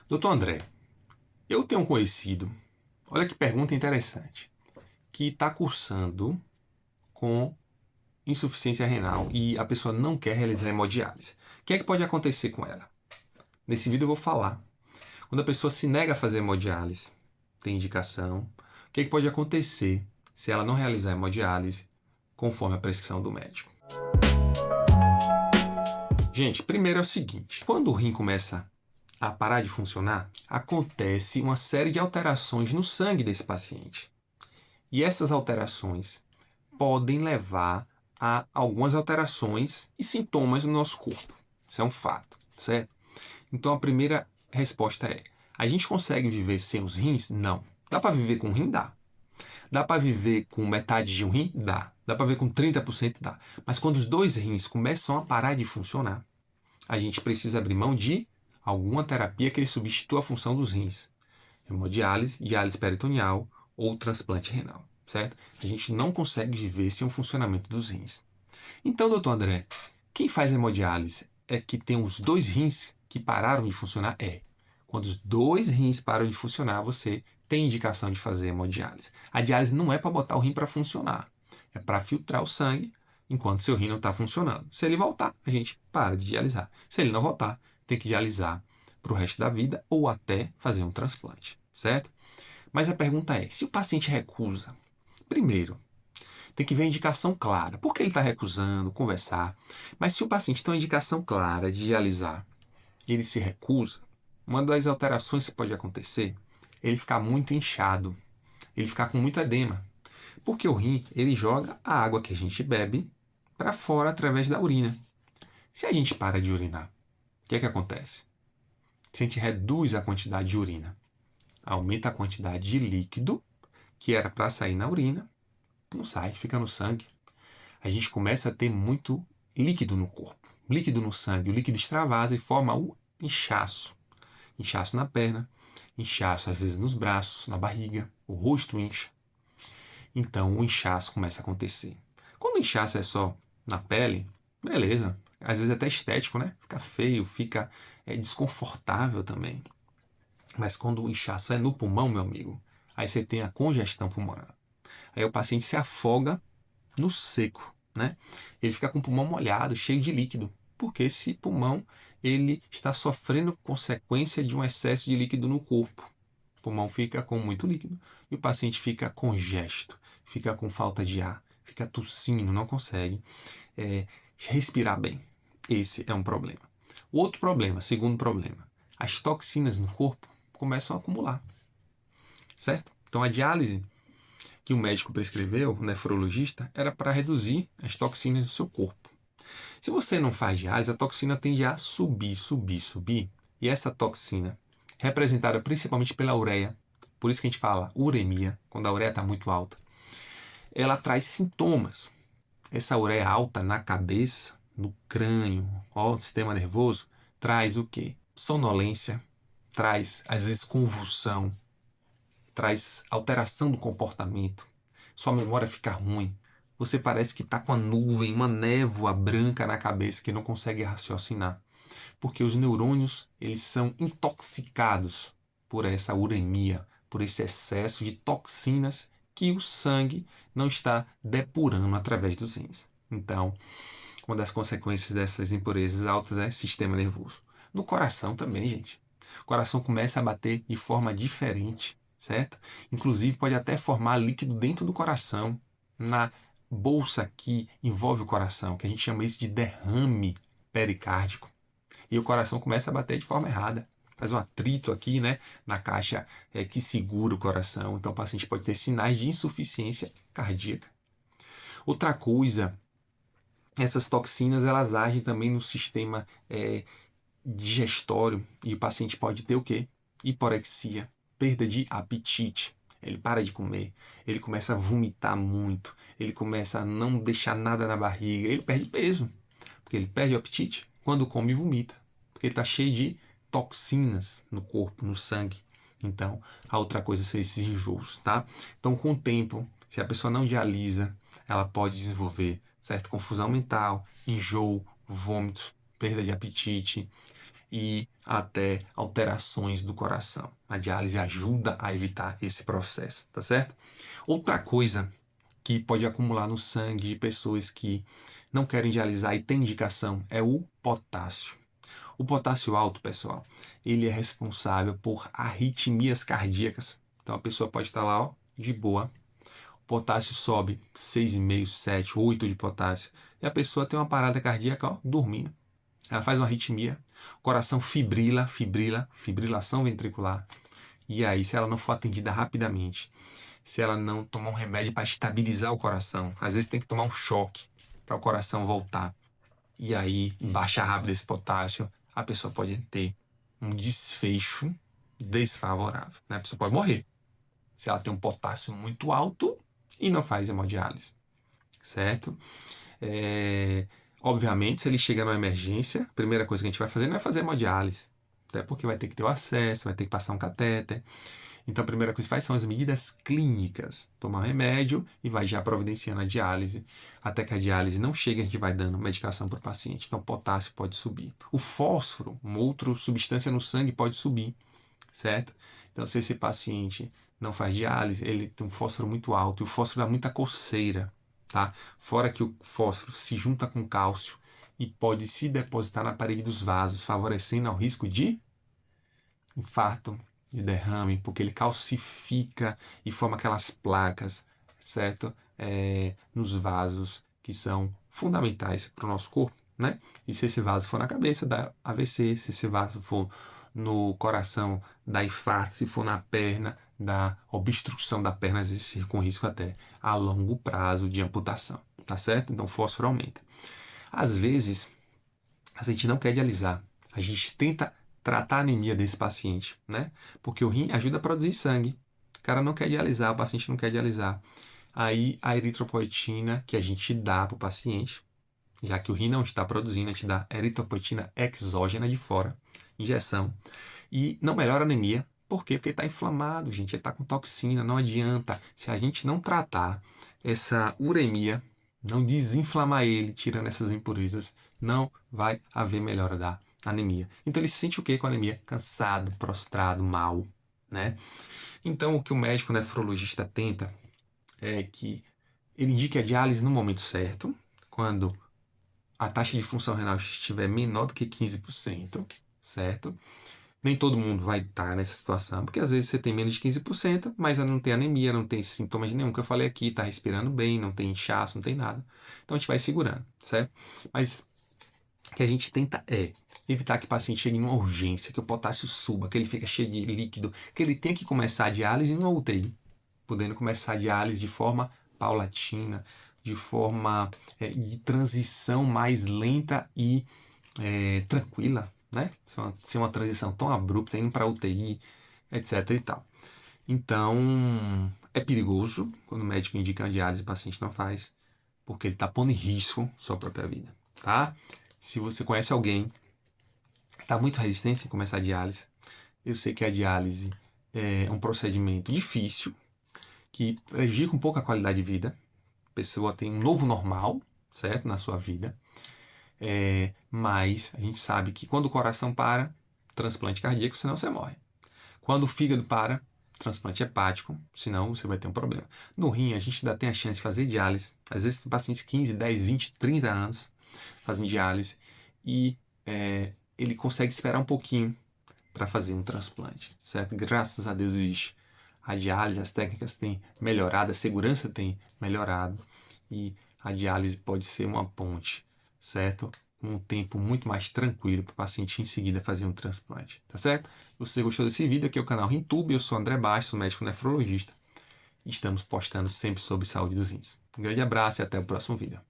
Doutor André, eu tenho um conhecido, olha que pergunta interessante, que está cursando com insuficiência renal e a pessoa não quer realizar hemodiálise. O que é que pode acontecer com ela? Nesse vídeo eu vou falar. Quando a pessoa se nega a fazer hemodiálise, tem indicação. O que é que pode acontecer se ela não realizar hemodiálise conforme a prescrição do médico? Gente, primeiro é o seguinte, quando o rim começa a parar de funcionar, acontece uma série de alterações no sangue desse paciente. E essas alterações podem levar a algumas alterações e sintomas no nosso corpo. Isso é um fato, certo? Então a primeira resposta é: a gente consegue viver sem os rins? Não. Dá para viver com um rim? Dá. Dá para viver com metade de um rim? Dá. Dá para viver com 30%? Dá. Mas quando os dois rins começam a parar de funcionar, a gente precisa abrir mão de alguma terapia que ele substitua a função dos rins. Hemodiálise, diálise peritoneal ou transplante renal, certo? A gente não consegue viver sem o funcionamento dos rins. Então, doutor André, quem faz hemodiálise é que tem os dois rins que pararam de funcionar? É. Quando os dois rins param de funcionar, você tem indicação de fazer hemodiálise. A diálise não é para botar o rim para funcionar, é para filtrar o sangue enquanto seu rim não está funcionando. Se ele voltar, a gente para de dialisar. Se ele não voltar, tem que dialisar para o resto da vida ou até fazer um transplante, certo? Mas a pergunta é, se o paciente recusa, primeiro, tem que ver a indicação clara. Por que ele está recusando, conversar. Mas se o paciente tem uma indicação clara de dialisar e ele se recusa, uma das alterações que pode acontecer é ele ficar muito inchado, ele ficar com muito edema. Porque o rim, ele joga a água que a gente bebe para fora através da urina. Se a gente para de urinar, o que é que acontece? Se a gente reduz a quantidade de urina, aumenta a quantidade de líquido que era para sair na urina, não sai, fica no sangue. A gente começa a ter muito líquido no corpo, líquido no sangue. O líquido extravasa e forma o inchaço. Inchaço na perna, inchaço às vezes nos braços, na barriga, o rosto incha. Então o inchaço começa a acontecer. Quando o inchaço é só na pele, beleza. Às vezes é até estético, né? Fica feio, fica desconfortável também. Mas quando o inchaço é no pulmão, meu amigo, aí você tem a congestão pulmonar. Aí o paciente se afoga no seco, né? Ele fica com o pulmão molhado, cheio de líquido, porque esse pulmão ele está sofrendo consequência de um excesso de líquido no corpo. O pulmão fica com muito líquido e o paciente fica congesto, fica com falta de ar, fica tossindo, não consegue respirar bem. Esse é um problema. Outro problema, segundo problema, as toxinas no corpo começam a acumular, certo? Então a diálise que o médico prescreveu, o nefrologista, era para reduzir as toxinas do seu corpo. Se você não faz diálise, a toxina tende a subir, subir, subir, e essa toxina, representada principalmente pela ureia, por isso que a gente fala uremia, quando a ureia está muito alta, ela traz sintomas. Essa ureia alta na cabeça, no crânio, no sistema nervoso, traz o quê? Sonolência, traz às vezes convulsão, traz alteração do comportamento, sua memória fica ruim, você parece que está com a nuvem, uma névoa branca na cabeça que não consegue raciocinar, porque os neurônios eles são intoxicados por essa uremia, por esse excesso de toxinas que o sangue não está depurando através dos rins. Então, uma das consequências dessas impurezas altas é sistema nervoso. No coração também, gente. O coração começa a bater de forma diferente, certo? Inclusive pode até formar líquido dentro do coração, na bolsa que envolve o coração, que a gente chama isso de derrame pericárdico. E o coração começa a bater de forma errada. Faz um atrito aqui, né, na caixa que segura o coração. Então o paciente pode ter sinais de insuficiência cardíaca. Outra coisa, essas toxinas elas agem também no sistema digestório e o paciente pode ter o quê? Hiporexia, perda de apetite. Ele para de comer, ele começa a vomitar muito, ele começa a não deixar nada na barriga, ele perde peso, porque ele perde o apetite quando come e vomita, porque ele está cheio de toxinas no corpo, no sangue. Então, a outra coisa são esses enjoos, tá? Então, com o tempo, se a pessoa não dialisa, ela pode desenvolver confusão mental, enjoo, vômitos, perda de apetite e até alterações do coração. A diálise ajuda a evitar esse processo, tá certo? Outra coisa que pode acumular no sangue de pessoas que não querem dialisar e tem indicação é o potássio. O potássio alto, pessoal, ele é responsável por arritmias cardíacas. Então a pessoa pode estar lá, ó, de boa. O potássio sobe 6,5, 7, 8 de potássio. E a pessoa tem uma parada cardíaca, ó, dormindo. Ela faz uma arritmia, o coração fibrilação ventricular. E aí, se ela não for atendida rapidamente, se ela não tomar um remédio para estabilizar o coração, às vezes tem que tomar um choque para o coração voltar. E aí, baixa rápido esse potássio, a pessoa pode ter um desfecho desfavorável, né? A pessoa pode morrer se ela tem um potássio muito alto e não faz hemodiálise, certo? Obviamente, se ele chega numa emergência, a primeira coisa que a gente vai fazer não é fazer hemodiálise, até porque vai ter que ter o acesso, vai ter que passar um catéter. Então, a primeira coisa que faz são as medidas clínicas. Tomar um remédio e vai já providenciando a diálise. Até que a diálise não chegue, a gente vai dando medicação para o paciente. Então, o potássio pode subir. O fósforo, uma outra substância no sangue, pode subir, certo? Então, se esse paciente não faz diálise, ele tem um fósforo muito alto. E o fósforo dá muita coceira, tá? Fora que o fósforo se junta com cálcio e pode se depositar na parede dos vasos, favorecendo ao risco de infarto, de derrame, porque ele calcifica e forma aquelas placas, certo? Nos vasos que são fundamentais para o nosso corpo, né? E se esse vaso for na cabeça, dá AVC, se esse vaso for no coração, dá infarto, se for na perna, dá obstrução da perna, às vezes com risco até a longo prazo de amputação, tá certo? Então o fósforo aumenta. Às vezes, a gente não quer dialisar, a gente tenta tratar a anemia desse paciente, né? Porque o rim ajuda a produzir sangue. O cara não quer dialisar, o paciente não quer dialisar. Aí a eritropoetina que a gente dá para o paciente, já que o rim não está produzindo, a gente dá eritropoetina exógena de fora, injeção. E não melhora a anemia. Por quê? Porque ele está inflamado, gente. Ele está com toxina, não adianta. Se a gente não tratar essa uremia, não desinflamar ele, tirando essas impurezas, não vai haver melhora da anemia. Então ele se sente o quê com a anemia? Cansado, prostrado, mal, né? Então o que o médico nefrologista tenta é que ele indique a diálise no momento certo, quando a taxa de função renal estiver menor do que 15%, certo? Nem todo mundo vai estar nessa situação, porque às vezes você tem menos de 15%, mas não tem anemia, não tem sintomas nenhum que eu falei aqui, está respirando bem, não tem inchaço, não tem nada. Então a gente vai segurando, certo? Mas o que a gente tenta é evitar que o paciente chegue numa urgência, que o potássio suba, que ele fica cheio de líquido, que ele tenha que começar a diálise numa UTI, podendo começar a diálise de forma paulatina, de forma de transição mais lenta e tranquila, né? Se uma transição tão abrupta, indo para UTI, etc e tal. Então, é perigoso quando o médico indica a diálise e o paciente não faz, porque ele está pondo em risco sua própria vida, tá? Se você conhece alguém que está muito resistente em começar a diálise, eu sei que a diálise é um procedimento difícil, que prejudica um pouco a qualidade de vida. A pessoa tem um novo normal, certo, na sua vida. Mas a gente sabe que quando o coração para, transplante cardíaco, senão você morre. Quando o fígado para, transplante hepático, senão você vai ter um problema. No rim, a gente ainda tem a chance de fazer diálise. Às vezes tem pacientes 15, 10, 20, 30 anos fazem diálise e ele consegue esperar um pouquinho para fazer um transplante, certo? Graças a Deus existe a diálise, as técnicas têm melhorado, a segurança tem melhorado e a diálise pode ser uma ponte, certo? Um tempo muito mais tranquilo para o paciente em seguida fazer um transplante, tá certo? Se você gostou desse vídeo, aqui é o canal RimTube, eu sou André Bastos, sou médico nefrologista. Estamos postando sempre sobre saúde dos rins. Um grande abraço e até o próximo vídeo.